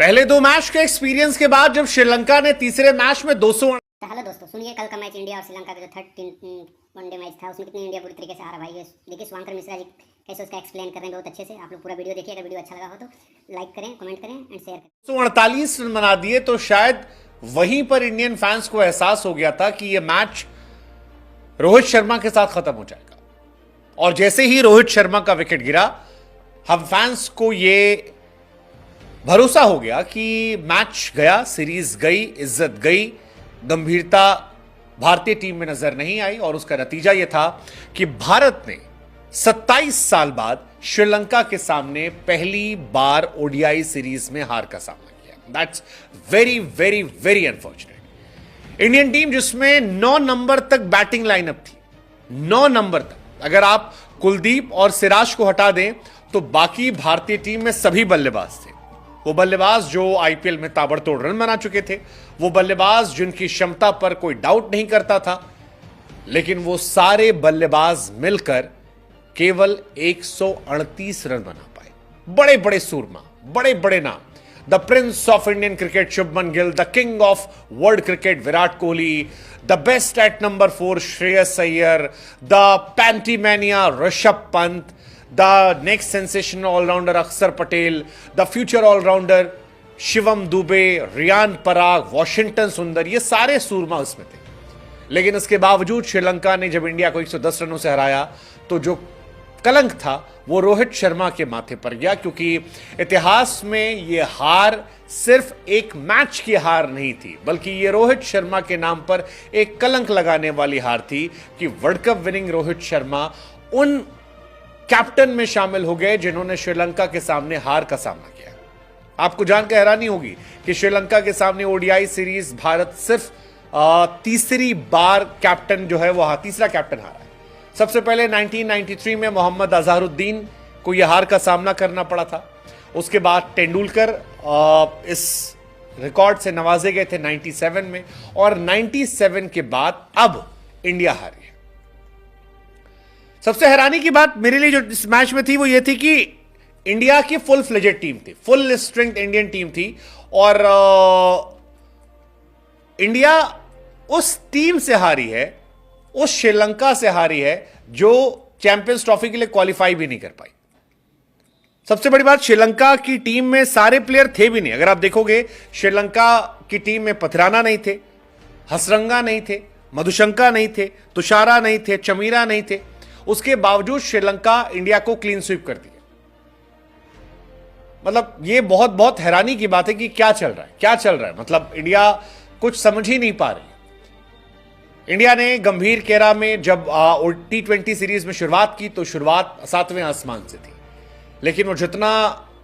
पहले दो मैच के एक्सपीरियंस के बाद जब श्रीलंका ने तीसरे मैच में 200। हेलो दोस्तों, सुनिए कल का मैच इंडिया और श्रीलंका का जो थर्ड वनडे मैच था उसमें कितनी इंडिया पूरी तरीके से हारा भाई। देखिए शिवांकर मिश्रा जी कैसे उसका एक्सप्लेन कर रहे हैं बहुत अच्छे से। आप लोग पूरा वीडियो देखिए, अगर वीडियो अच्छा लगा हो तो लाइक करें, कमेंट करें एंड शेयर करें। 148 रन बना दिए तो शायद वहीं पर इंडियन फैंस को एहसास हो गया था कि यह मैच रोहित शर्मा के साथ खत्म हो जाएगा। और जैसे ही रोहित शर्मा का विकेट गिरा, हम फैंस को यह भरोसा हो गया कि मैच गया, सीरीज गई, इज्जत गई, गंभीरता भारतीय टीम में नजर नहीं आई। और उसका नतीजा यह था कि भारत ने 27 साल बाद श्रीलंका के सामने पहली बार ओडीआई सीरीज में हार का सामना किया। That's very very very unfortunate. Indian team जिसमें 9 नंबर तक बैटिंग लाइनअप थी, 9 नंबर तक, अगर आप कुलदीप और सिराज को हटा दें तो बाकी भारतीय टीम में सभी बल्लेबाज थे। वो बल्लेबाज जो आईपीएल में ताबड़तोड़ रन बना चुके थे, वो बल्लेबाज जिनकी क्षमता पर कोई डाउट नहीं करता था, लेकिन वो सारे बल्लेबाज मिलकर केवल 138 रन बना पाए। बड़े बड़े सूरमा, बड़े बड़े नाम, the prince of Indian cricket Shubman Gill, the king of world cricket Virat Kohli, the best at number 4 Shreyas Iyer, the pantymania Rishabh Pant, the next sensational all-rounder Axar Patel, the future all-rounder Shivam Dube, Riyan Parag, Washington Sundar, ये सारे सूरमा उसमें थे। लेकिन इसके बावजूद श्रीलंका ने जब इंडिया को 110 रनों से हराया तो जो कलंक था वो रोहित शर्मा के माथे पर गया, क्योंकि इतिहास में ये हार सिर्फ एक मैच की हार नहीं थी, बल्कि ये रोहित शर्मा के नाम पर एक कलंक लगाने वाली हार थी कि world cup winning Rohit Sharma उन कैप्टन में शामिल हो गए जिन्होंने श्रीलंका के सामने हार का सामना किया। आपको जानकर हैरानी होगी कि श्रीलंका के सामने ओडीआई सीरीज भारत सिर्फ तीसरी बार कैप्टन जो है वो तीसरा कैप्टन हारा है। सबसे पहले 1993 में मोहम्मद अजहरुद्दीन को यह हार का सामना करना पड़ा था। उसके बाद तेंदुलकर इस रिकॉर्ड से नवाजे गए थे 97 में, और 97 के बाद अब इंडिया हारी। सबसे हैरानी की बात मेरे लिए जो इस मैच में थी वो ये थी कि इंडिया की फुल फ्लेजेड टीम थी, फुल स्ट्रेंथ इंडियन टीम थी, और इंडिया उस टीम से हारी है, उस श्रीलंका से हारी है जो चैंपियंस ट्रॉफी के लिए क्वालिफाई भी नहीं कर पाई। सबसे बड़ी बात, श्रीलंका की टीम में सारे प्लेयर थे भी नहीं। अगर आप देखोगे श्रीलंका की टीम में पथराना नहीं थे, हसरंगा नहीं थे, मधुशंका नहीं थे, तुषारा नहीं थे, चमीरा नहीं थे, उसके बावजूद श्रीलंका इंडिया को क्लीन स्वीप कर दिया। मतलब ये बहुत बहुत हैरानी की बात है कि क्या चल रहा है, क्या चल रहा है। मतलब इंडिया कुछ समझ ही नहीं पा रही। इंडिया ने गंभीर केरा में जब T20 सीरीज में शुरुआत की तो शुरुआत 7वें आसमान से थी, लेकिन वो जितना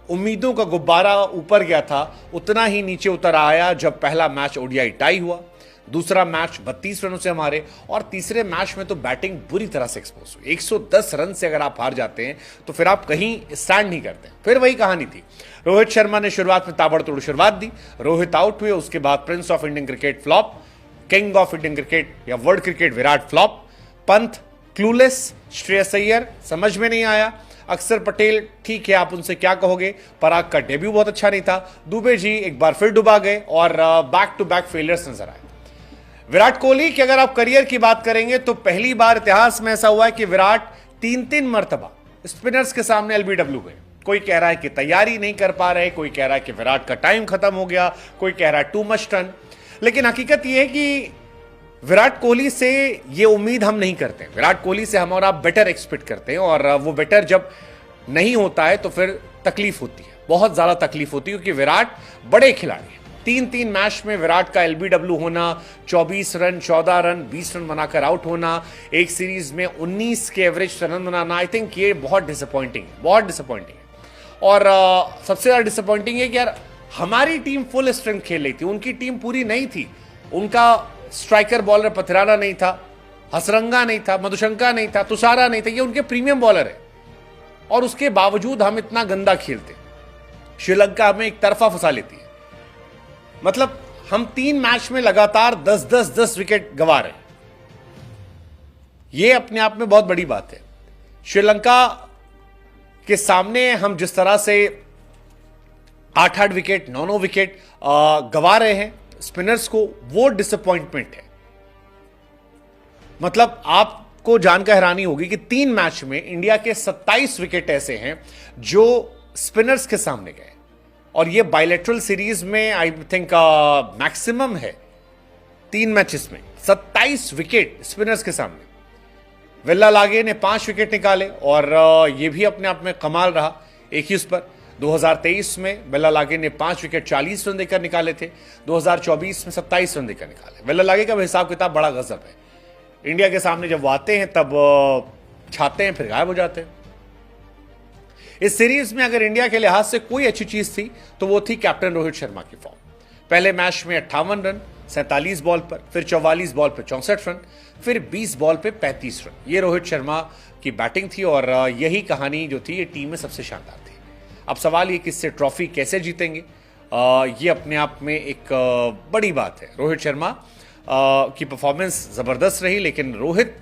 उम्मीदों का गुब्बारा ऊपर गया था उतना ही नीचे उतर आया जब पहला मैच ओडीआई टाई हुआ, दूसरा मैच 32 रनों से हमारे, और तीसरे मैच में तो बैटिंग बुरी तरह से एक्सपोज हुई। 110 रन से अगर आप हार जाते हैं तो फिर आप कहीं स्टैंड नहीं करते। फिर वही कहानी थी, रोहित शर्मा ने शुरुआत में ताबड़तोड़ शुरुआत दी, रोहित आउट हुए, उसके बाद prince of Indian cricket flop, king of Indian cricket या world cricket Virat flop, Pant clueless, Shreyas Iyer समझ में नहीं आया, अक्षर पटेल ठीक है आप उनसे क्या कहोगे, पराग का डेब्यू बहुत अच्छा नहीं था, दुबे जी एक बार फिर डुबा गए, और बैक टू बैक फेलियर्स नजर आए। विराट कोहली की अगर आप करियर की बात करेंगे तो पहली बार इतिहास में ऐसा हुआ है कि विराट 3 मर्तबा स्पिनर्स के सामने एलबीडब्ल्यू गए। कोई कह रहा है कि तैयारी नहीं कर पा रहे, कोई कह रहा है कि विराट का टाइम खत्म हो गया, कोई कह रहा है टू मच रन, लेकिन हकीकत यह है कि विराट कोहली से ये उम्मीद हम नहीं करते। विराट कोहली से हम और आप बेटर एक्सपेक्ट करते हैं, और वो बेटर जब नहीं होता है तो फिर तकलीफ होती है, बहुत ज्यादा तकलीफ होती है, क्योंकि विराट बड़े खिलाड़ी हैं। 3 मैच में विराट का एलबीडब्ल्यू होना, 24 रन, 14 रन, 20 रन बनाकर आउट होना, एक सीरीज में 19 के average run banana, I think ये बहुत डिसअपॉइंटिंग है, बहुत डिसअपॉइंटिंग है। और सबसे ज्यादा डिसअपॉइंटिंग है कि यार हमारी टीम फुल स्ट्रेंथ खेल रही थी, उनकी टीम पूरी नहीं थी। उनका स्ट्राइकर बॉलर पथराना नहीं था, हसरंगा नहीं था, मधुशंका नहीं था, तुषारा नहीं था, ये उनके प्रीमियम बॉलर है, और उसके बावजूद हम इतना गंदा खेलते। श्रीलंका हमें एक तरफा फंसा लेती है। मतलब हम 3 मैच में लगातार 10 विकेट गंवा रहे हैं। यह अपने आप में बहुत बड़ी बात है। श्रीलंका के सामने हम जिस तरह से 8-8 विकेट 9-9 विकेट गवा रहे हैं स्पिनर्स को, वो डिसअपॉइंटमेंट है। मतलब आपको जानकर हैरानी होगी कि 3 मैच में इंडिया के 27 विकेट ऐसे हैं जो स्पिनर्स के सामने गए, और ये बायलैटरल सीरीज में आई थिंक मैक्सिमम है। 3 मैचेस में 27 विकेट स्पिनर्स के सामने। वेल्ला लागे ने 5 विकेट निकाले, और ये भी अपने आप में कमाल रहा एक ही उस पर। 2023 में वेल्ला लागे ने 5 विकेट 40 रन देकर निकाले थे, 2024 में 27 रन देकर निकाले। वेल्ला लागे का हिसाब किताब बड़ा गजब है। इंडिया के सामने जब वो आते हैं तब छाते हैं, फिर गायब हो जाते हैं। इस सीरीज में अगर इंडिया के लिहाज से कोई अच्छी चीज थी तो वो थी कैप्टन रोहित शर्मा की फॉर्म। पहले मैच में 58 रन 47 बॉल पर, फिर 44 बॉल पर 64 रन, फिर 20 बॉल पे 35 रन। ये रोहित शर्मा की बैटिंग थी, और यही कहानी जो थी ये टीम में सबसे शानदार थी। अब सवाल ये कि इससे ट्रॉफी कैसे जीतेंगे, ये अपने आप में एक बड़ी बात है। रोहित शर्मा की परफॉर्मेंस जबरदस्त रही, लेकिन रोहित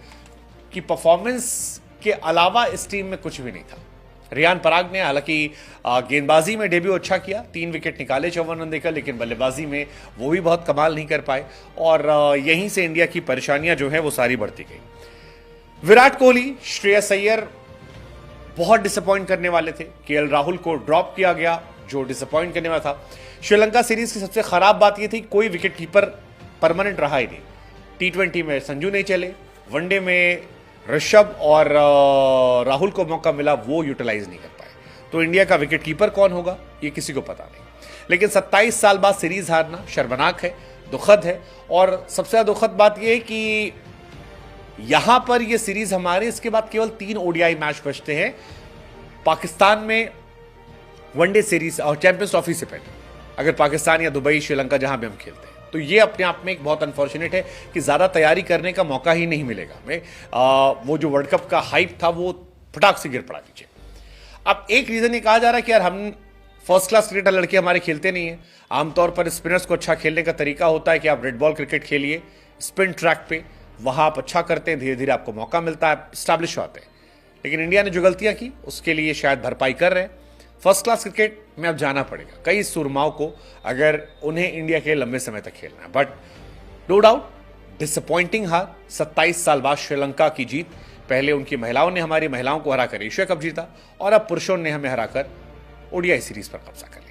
की परफॉर्मेंस के अलावा इस टीम में कुछ भी नहीं था। रियान पराग ने हालांकि गेंदबाजी में डेब्यू अच्छा किया, 3 विकेट निकाले 54 रन देकर, लेकिन बल्लेबाजी में वो भी बहुत कमाल नहीं कर पाए, और यहीं से इंडिया की परेशानियां जो है वो सारी बढ़ती गई। विराट कोहली, श्रेयस अय्यर बहुत डिसअपॉइंट करने वाले थे। केएल राहुल को ड्रॉप किया गया, जो डिसअपॉइंट करने वाला था। श्रीलंका सीरीज की सबसे खराब बात यह थी कोई विकेट कीपर परमानेंट रहा ही नहीं। T20 में संजू नहीं चले, वनडे में ऋषभ और राहुल को मौका मिला, वो यूटिलाइज नहीं कर पाए। तो इंडिया का विकेट कीपर कौन होगा ये किसी को पता नहीं। लेकिन 27 साल बाद सीरीज हारना शर्मनाक है, दुखद है, और सबसे ज्यादा दुखद बात यह है कि यहां पर यह सीरीज हमारे इसके बाद केवल 3 ओडीआई मैच बचते हैं पाकिस्तान में वनडे सीरीज और चैंपियंस ट्रॉफी से पहले, अगर पाकिस्तान या दुबई, श्रीलंका जहां भी हम खेलते हैं। तो ये अपने आप में एक बहुत अनफॉर्चुनेट है कि ज्यादा तैयारी करने का मौका ही नहीं मिलेगा हमें। वो जो वर्ल्ड कप का हाइप था वो फटाक से गिर पड़ा नीचे। अब एक रीजन ये कहा जा रहा है कि यार हम फर्स्ट क्लास क्रिकेटर लड़के हमारे खेलते नहीं है। आमतौर पर स्पिनर्स को अच्छा खेलने का तरीका होता है कि आप रेड बॉल क्रिकेट खेलिए स्पिन ट्रैक पे, वहां आप अच्छा करते हैं, धीरे धीरे आपको मौका मिलता है, स्टैब्लिश होते हैं। लेकिन इंडिया ने जो गलतियां की उसके लिए शायद भरपाई कर रहे हैं। फर्स्ट क्लास क्रिकेट में अब जाना पड़ेगा कई सुरमाओं को, अगर उन्हें इंडिया के लंबे समय तक खेलना है। बट नो डाउट डिसअपॉइंटिंग हार, 27 साल बाद श्रीलंका की जीत। पहले उनकी महिलाओं ने हमारी महिलाओं को हराकर एशिया कप जीता, और अब पुरुषों ने हमें हराकर ओडीआई सीरीज पर कब्जा कर लिया।